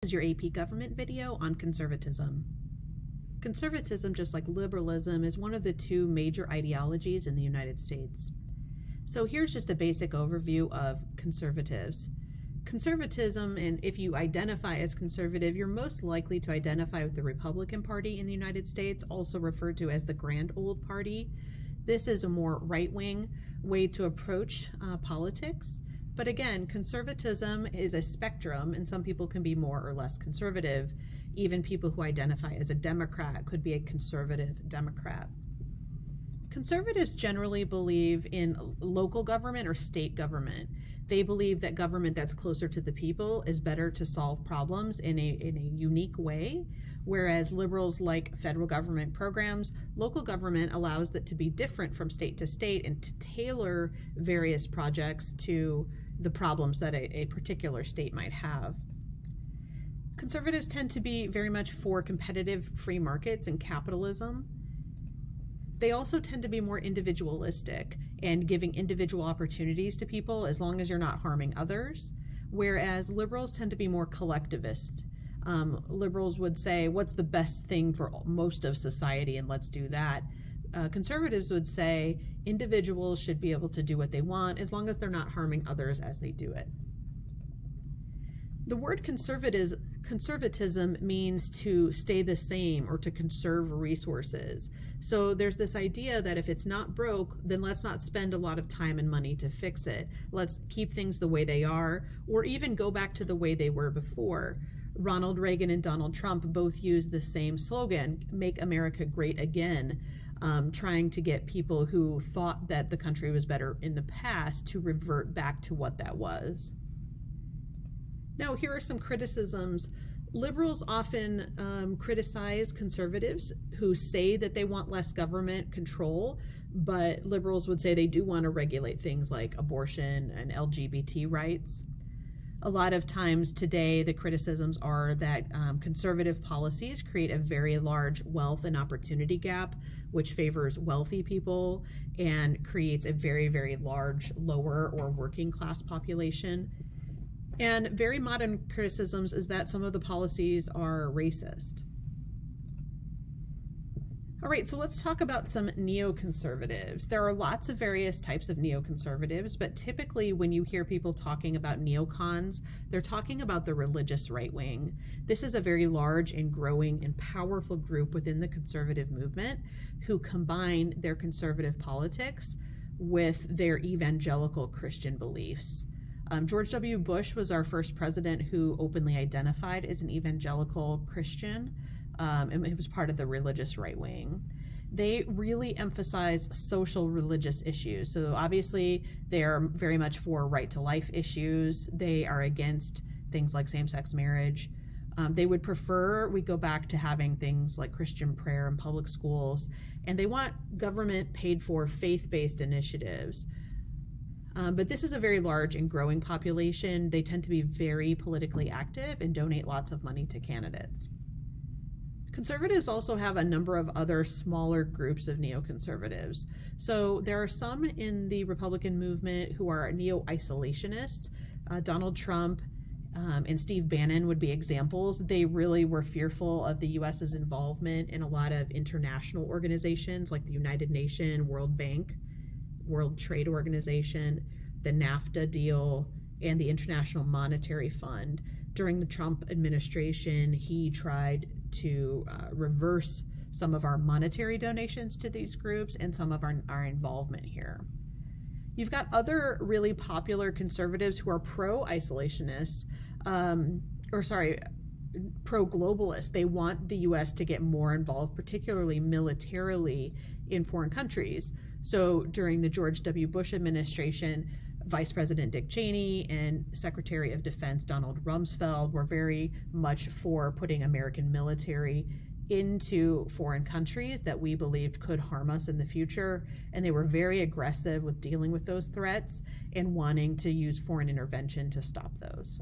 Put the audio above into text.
This is your AP Government video on conservatism. Conservatism, just like liberalism, is one of the two major ideologies in the United States. So here's just a basic overview of conservatives. Conservatism, and if you identify as conservative, you're most likely to identify with the Republican Party in the United States, also referred to as the Grand Old Party. This is a more right-wing way to approach politics. But again, conservatism is a spectrum, and some people can be more or less conservative. Even people who identify as a Democrat could be a conservative Democrat. Conservatives generally believe in local government or state government. They believe that government that's closer to the people is better to solve problems in a unique way, whereas liberals like federal government programs. Local government allows that to be different from state to state and to tailor various projects to the problems that a particular state might have. Conservatives tend to be very much for competitive free markets and capitalism. They also tend to be more individualistic and giving individual opportunities to people as long as you're not harming others, whereas liberals tend to be more collectivist. Liberals would say, what's the best thing for most of society, and let's do that. Conservatives would say individuals should be able to do what they want as long as they're not harming others as they do it. The word conservatism means to stay the same or to conserve resources. So there's this idea that if it's not broke, then let's not spend a lot of time and money to fix it. Let's keep things the way they are, or even go back to the way they were before. Ronald Reagan and Donald Trump both used the same slogan, "Make America Great Again," trying to get people who thought that the country was better in the past to revert back to what that was. Now, here are some criticisms. Liberals often criticize conservatives who say that they want less government control, but liberals would say they do want to regulate things like abortion and LGBT rights. A lot of times today, the criticisms are that conservative policies create a very large wealth and opportunity gap, which favors wealthy people and creates a very, very large lower or working class population. And very modern criticisms is that some of the policies are racist. All right, so let's talk about some neoconservatives. There are lots of various types of neoconservatives, but typically when you hear people talking about neocons, they're talking about the religious right wing. This is a very large and growing and powerful group within the conservative movement who combine their conservative politics with their evangelical Christian beliefs. George W. Bush was our first president who openly identified as an evangelical Christian, and he was part of the religious right wing. They really emphasize social religious issues. So obviously they are very much for right to life issues. They are against things like same-sex marriage. They would prefer we go back to having things like Christian prayer in public schools, and they want government paid for faith-based initiatives. But this is a very large and growing population. They tend to be very politically active and donate lots of money to candidates. Conservatives also have a number of other smaller groups of neoconservatives. So there are some in the Republican movement who are neo-isolationists. Donald Trump and Steve Bannon would be examples. They really were fearful of the U.S.'s involvement in a lot of international organizations like the United Nations, World Bank, World Trade Organization, the NAFTA deal, and the International Monetary Fund. During the Trump administration, he tried to reverse some of our monetary donations to these groups and some of our involvement here. You've got other really popular conservatives who are pro-isolationists, pro-globalist. They want the U.S. to get more involved, particularly militarily, in foreign countries. So during the George W. Bush administration, Vice President Dick Cheney and Secretary of Defense Donald Rumsfeld were very much for putting American military into foreign countries that we believed could harm us in the future. And they were very aggressive with dealing with those threats and wanting to use foreign intervention to stop those.